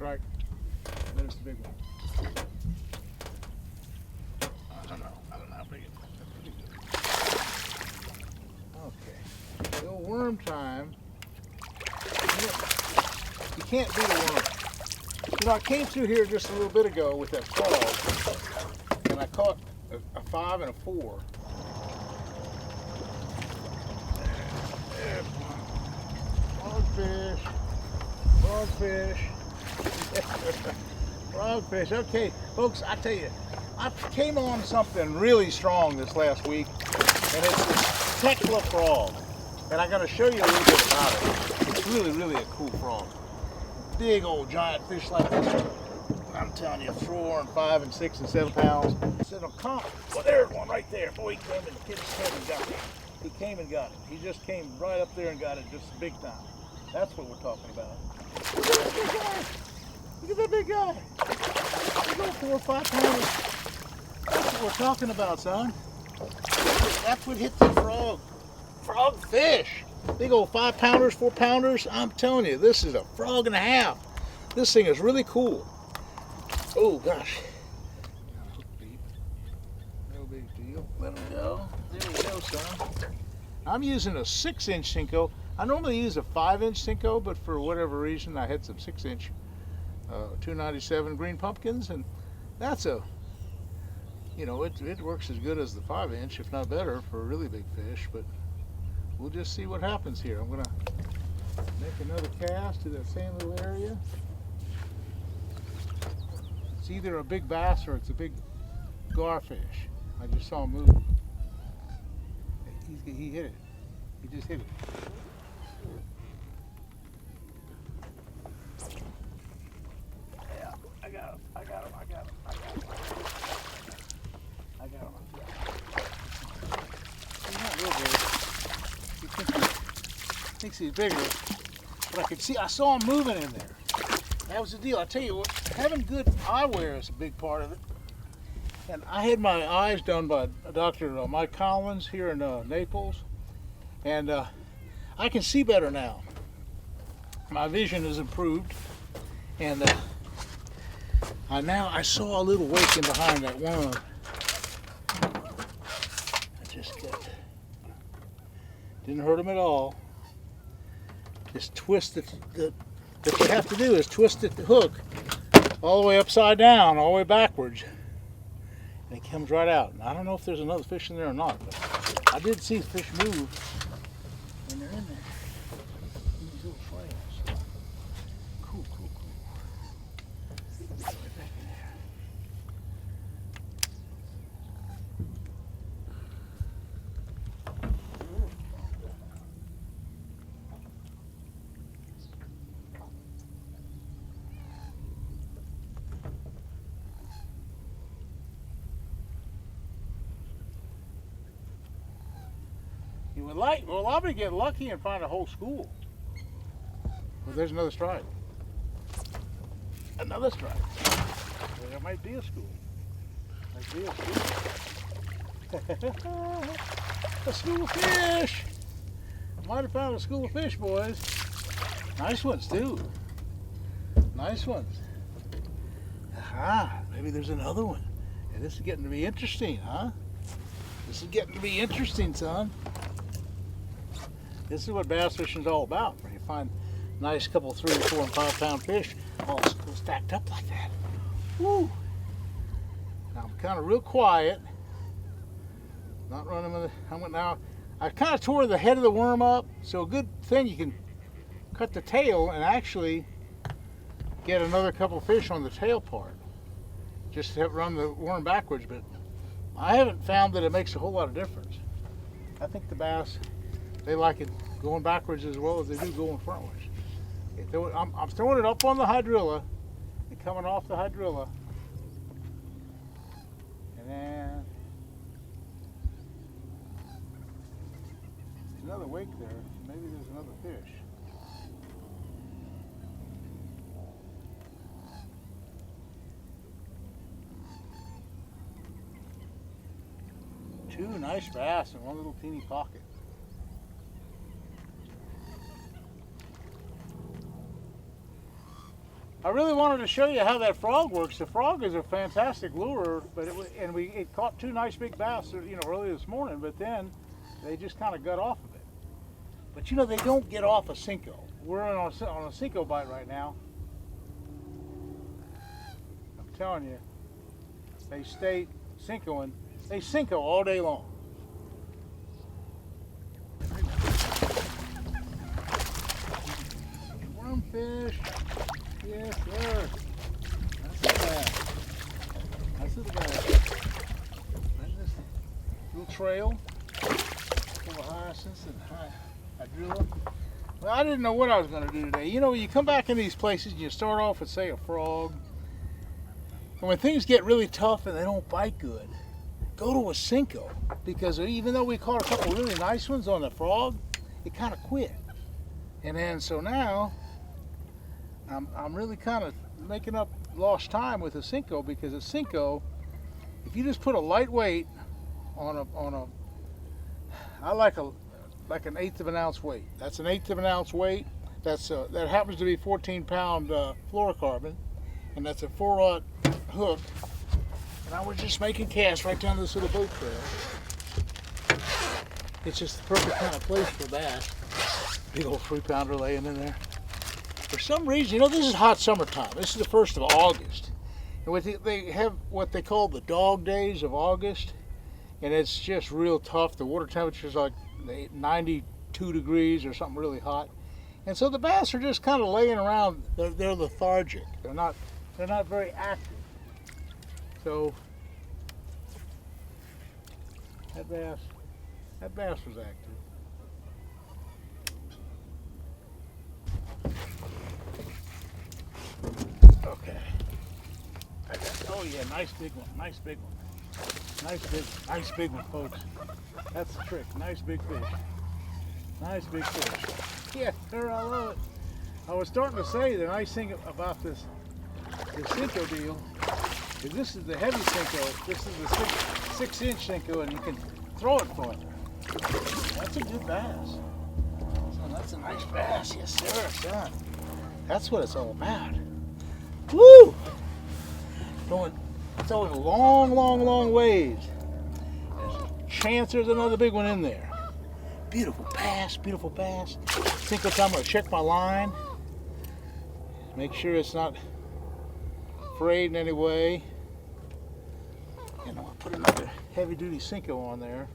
strike. And there's the big one. I don't know how big it is. Okay. A little worm time. You can't beat a worm. You know, I came through here just a little bit ago with that frog, and I caught a 5 and a 4. Frogfish. Frogfish. Frogfish. Okay, folks, I tell you, I came on something really strong this last week, and it's this Tekla frog. And I got to show you a little bit about it. It's really, really a cool frog. Big old giant fish like this. I'm telling you, 4 and 5 and 6 and 7 pounds. It's in a comp. Well, there's one right there. Boy, he came and got it. He came and got it. He just came right up there and got it just big time. That's what we're talking about. Look at that big guy. Look at that big guy. Big old 4 or 5 pounders. That's what we're talking about, son. That's what hit the frog. Frog fish. Big old 5 pounders, 4 pounders. I'm telling you, this is a frog and a half. This thing is really cool. Oh gosh. No big deal. Let him go. There you go, son. I'm using a 6-inch Senko. I normally use a 5-inch Senko, but for whatever reason I had some 6-inch 297 green pumpkins, and that's a, you know, it works as good as the 5-inch, if not better, for a really big fish. But we'll just see what happens here. I'm gonna make another cast to that same little area. It's either a big bass or it's a big garfish. I just saw him move. He hit it. He just hit it. Yeah, I got him. I got him. I got him. I got him. I got him. He's not real big. He thinks he's bigger, but I could see. I saw him moving in there. That was the deal. I tell you what, having good eyewear is a big part of it. And I had my eyes done by Dr. Mike Collins here in Naples, and I can see better now. My vision has improved, and I saw a little wake in behind that worm. I just didn't hurt him at all. Just twist it. What you have to do is twist it, the hook all the way upside down, all the way backwards. And it comes right out. And I don't know if there's another fish in there or not, but I did see fish move when they're in there. These little flails. Cool, cool, cool. Right back in there. You would like, well, I'm going to get lucky and find a whole school. Well, there's another strike. Another strike. Well, there might be a school. Might be a school. A school of fish. Might have found a school of fish, boys. Nice ones, too. Nice ones. Aha, maybe there's another one. Yeah, this is getting to be interesting, huh? This is getting to be interesting, son. This is what bass fishing is all about. When you find nice couple 3, 4, and 5 pound fish all stacked up like that. Woo! Now I'm kind of real quiet. Not running with it. Now I kind of tore the head of the worm up, so a good thing you can cut the tail and actually get another couple fish on the tail part. Just to run the worm backwards, but I haven't found that it makes a whole lot of difference. I think the bass, they like it going backwards as well as they do going frontwards. I'm throwing it up on the hydrilla and coming off the hydrilla. And then there's another wake there. Maybe there's another fish. Two nice bass in one little teeny pocket. I really wanted to show you how that frog works. The frog is a fantastic lure, but it caught 2 nice big bass, early this morning. But then they just kind of got off of it. But they don't get off a Senko. We're on a Senko bite right now. I'm telling you, they stay Senkoing. They Senko all day long. Wormfish. Yes, sir. That's the bass. That's the bass. And this little trail full of hyacinths and hydrilla. Well, I didn't know what I was going to do today. You come back in these places and you start off with, say, a frog. And when things get really tough and they don't bite good, go to a Senko. Because even though we caught a couple really nice ones on the frog, it kind of quit. And then so now, I'm really kind of making up lost time with a Senko, because a Senko, if you just put a light weight on a I like an 1/8 of an ounce weight. That's an 1/8 of an ounce weight. That happens to be 14-pound fluorocarbon, and that's a 4/0 hook. And I was just making casts right down this little boat trail. It's just the perfect kind of place for bass. Big old 3-pounder laying in there. For some reason, this is hot summertime. This is the 1st of August. And they have what they call the dog days of August. And it's just real tough. The water temperature is like 92 degrees or something really hot. And so the bass are just kind of laying around. They're lethargic. They're not very active. So that bass was active. Okay. Oh yeah, nice big one. Nice big one. Nice big one, folks. That's the trick. Nice big fish. Nice big fish. Yeah, sir, I love it. I was starting to say the nice thing about this Senko deal is this is the heavy Senko. This is the 6-inch Senko, and you can throw it farther. That's a good bass. Son, that's a nice bass. Yes, sir, son. That's what it's all about. Woo! It's going a long, long, long ways. There's a chance there's another big one in there. Beautiful bass, beautiful bass. Think I'm going to check my line. Make sure it's not frayed in any way. And I'm going to put another heavy-duty Senko on there.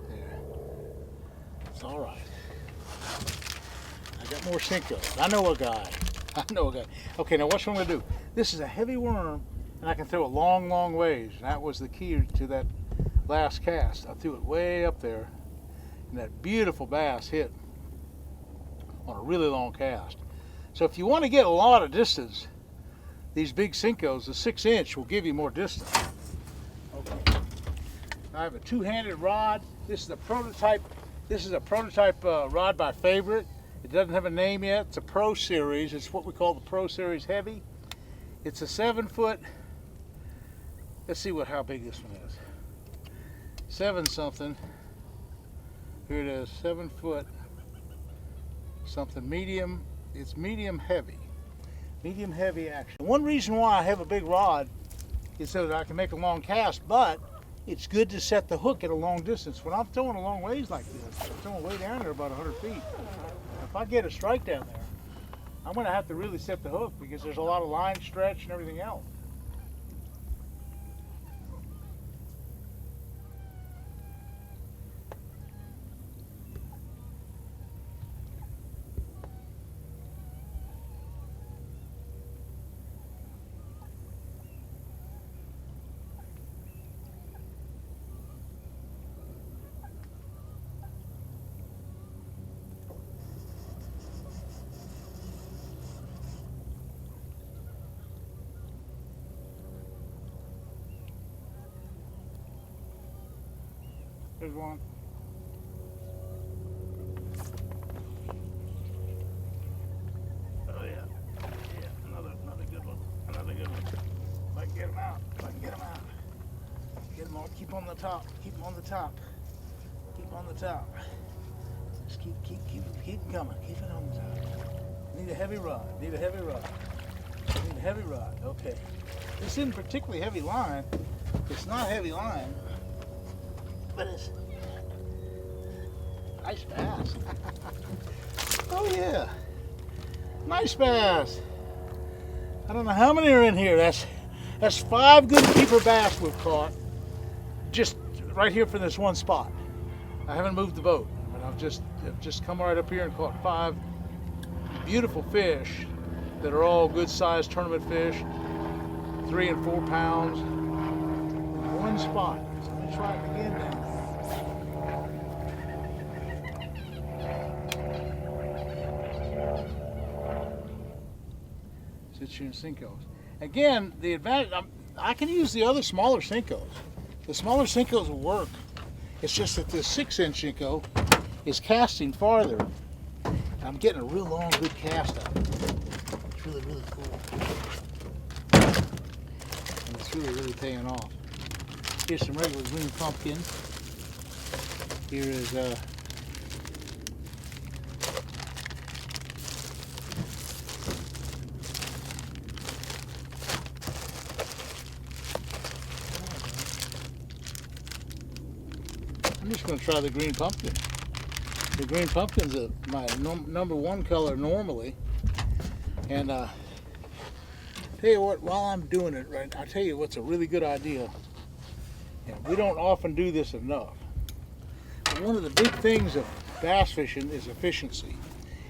There. It's all right. I got more Senkos. I know a guy. Okay, now what I'm going to do? This is a heavy worm, and I can throw it long, long ways. And that was the key to that last cast. I threw it way up there, and that beautiful bass hit on a really long cast. So if you want to get a lot of distance, these big Senkos, the 6-inch, will give you more distance. Okay. I have a 2-handed rod. This is a prototype. This is a prototype rod by Favorite. It doesn't have a name yet. It's a Pro Series. It's what we call the Pro Series Heavy. It's a 7-foot. Let's see how big this one is. 7 something. Here it is. 7-foot. Something medium. It's medium heavy. Medium heavy action. One reason why I have a big rod is so that I can make a long cast, but it's good to set the hook at a long distance. When I'm throwing a long ways like this, I'm throwing way down there about 100 feet. If I get a strike down there, I'm going to have to really set the hook because there's a lot of line stretch and everything else. There's one. Oh yeah. Yeah, another good one. Another good one. If I can get him out. If I can get him out. Get him on. Keep on the top. Keep him on the top. Keep on the top. Just keep coming. Keep it on the top. Need a heavy rod. Need a heavy rod. Need a heavy rod. Okay. This isn't particularly heavy line. It's not heavy line, but it's nice bass. Oh yeah, nice bass. I don't know how many are in here. That's 5 good keeper bass we've caught, just right here for this one spot. I haven't moved the boat, but I've just come right up here and caught 5 beautiful fish that are all good sized tournament fish, 3 and 4 pounds, in one spot. So let me try it again now. Citrus Senkos. Again, the advantage, I can use the other smaller Senkos. The smaller Senkos will work. It's just that this 6-inch Senko is casting farther. I'm getting a real long, good cast out of it. It's really, really cool. And it's really, really paying off. Here's some regular green pumpkin. Here is I'm just going to try the green pumpkin. The green pumpkin's my number 1 color normally. And tell you what, while I'm doing it, right, I'll tell you what's a really good idea. And we don't often do this enough. But one of the big things of bass fishing is efficiency.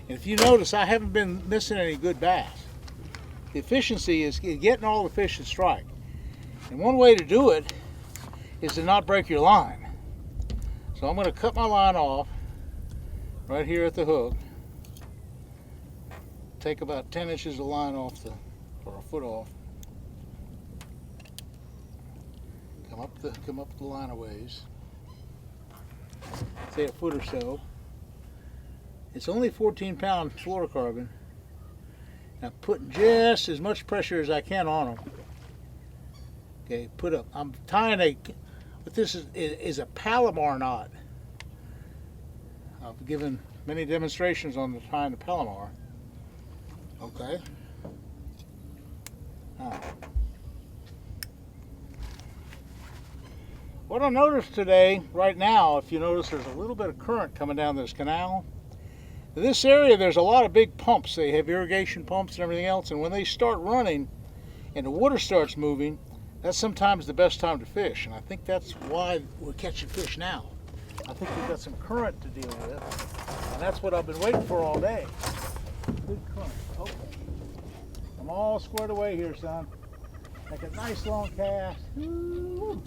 And if you notice, I haven't been missing any good bass. The efficiency is getting all the fish that strike. And one way to do it is to not break your line. So I'm going to cut my line off right here at the hook. Take about 10 inches of line off or a foot off. Come up the line a ways. Say a foot or so. It's only 14-pound fluorocarbon. I'm putting just as much pressure as I can on them. Okay, I'm tying what this is a Palomar knot. I've given many demonstrations on the tying the Palomar. Okay. Now, what I noticed today, right now, if you notice, there's a little bit of current coming down this canal. In this area, there's a lot of big pumps. They have irrigation pumps and everything else, and when they start running and the water starts moving, that's sometimes the best time to fish, and I think that's why we're catching fish now. I think we've got some current to deal with, and that's what I've been waiting for all day. Good current. Okay. I'm all squared away here, son. Make a nice long cast. Woo.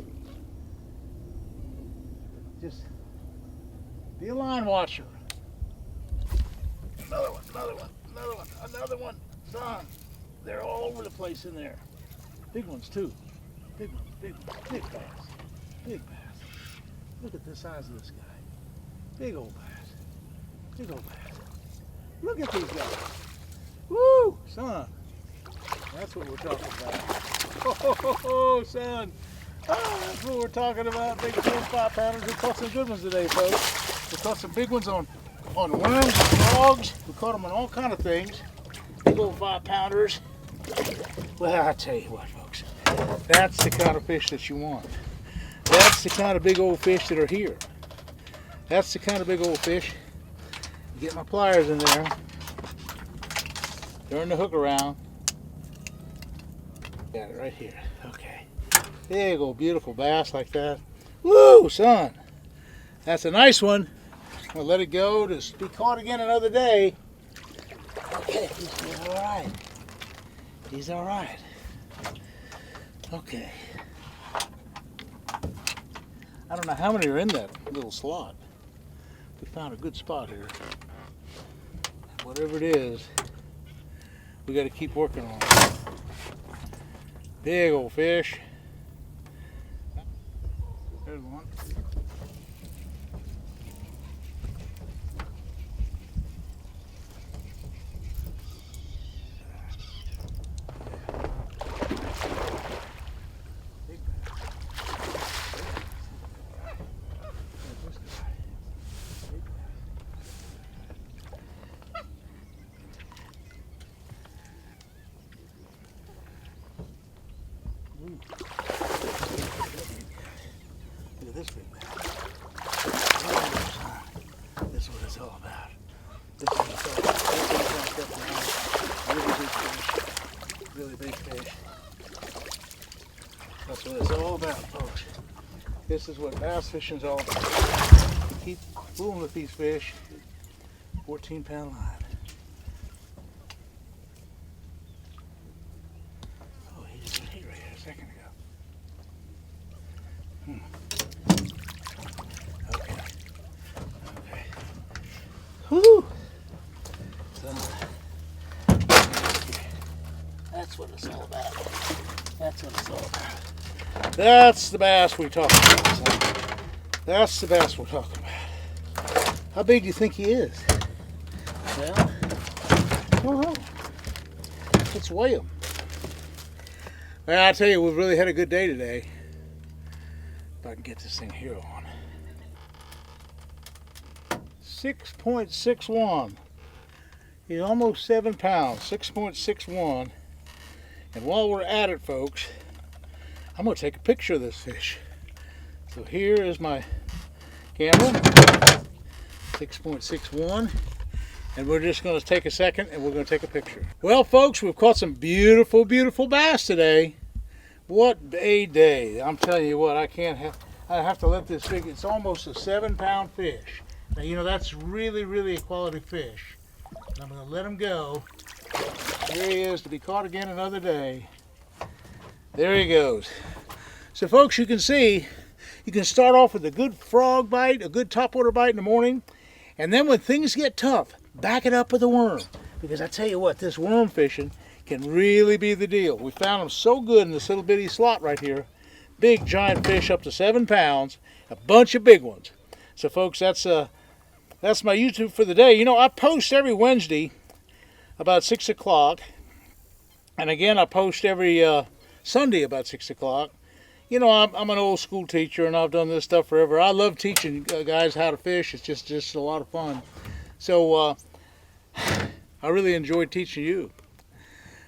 Just be a line watcher. Another one, another one, another one, another one. Son, they're all over the place in there. Big ones too. Big one, big one, big bass. Big bass. Look at the size of this guy. Big old bass. Big old bass. Look at these guys. Woo, son. That's what we're talking about. Oh, son. Oh, that's what we're talking about. Big 4 and 5 pounders. We caught some good ones today, folks. We caught some big ones on worms and frogs. We caught them on all kind of things. Big old 5 pounders. Well, I tell you what, folks. That's the kind of fish that you want. That's the kind of big old fish that are here. That's the kind of big old fish. Get my pliers in there. Turn the hook around. Got it right here. Okay. Big old beautiful bass like that. Woo, son. That's a nice one. I'm gonna let it go to be caught again another day. Okay, he's all right. He's all right. Okay. I don't know how many are in that little slot. We found a good spot here. Whatever it is, we got to keep working on it. Big old fish. There's one. about, folks. This is what bass fishing's all about. Keep fooling with these fish. 14-pound line. Oh, he just hit right here a second ago. Okay. Okay. Whoo! That's what it's all about. That's what it's all about. That's the bass we're talking about, son. That's the bass we're talking about. How big do you think he is? Well, I don't know. Let's weigh him. Well, I tell you, we've really had a good day today. If I can get this thing here on. 6.61. He's almost 7 pounds. 6.61. And while we're at it, folks, I'm going to take a picture of this fish. So here is my camera. 6.61. And we're just going to take a second and we're going to take a picture. Well, folks, we've caught some beautiful, beautiful bass today. What a day. I'm telling you what, I have to let this fish, it's almost a 7-pound fish. Now, you know, that's really, really a quality fish. And I'm going to let him go. There he is, to be caught again another day. There he goes. So, folks, you can see, you can start off with a good frog bite, a good topwater bite in the morning. And then when things get tough, back it up with a worm. Because I tell you what, this worm fishing can really be the deal. We found them so good in this little bitty slot right here. Big giant fish up to 7 pounds. A bunch of big ones. So folks, that's my YouTube for the day. You know, I post every Wednesday about 6 o'clock. And again, I post every Sunday about 6 o'clock. You know, I'm an old school teacher and I've done this stuff forever. I love teaching guys how to fish. It's just a lot of fun. So I really enjoy teaching you.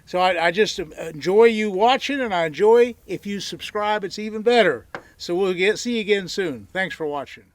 So I just enjoy you watching, and I enjoy if you subscribe. It's even better. So we'll see you again soon. Thanks for watching.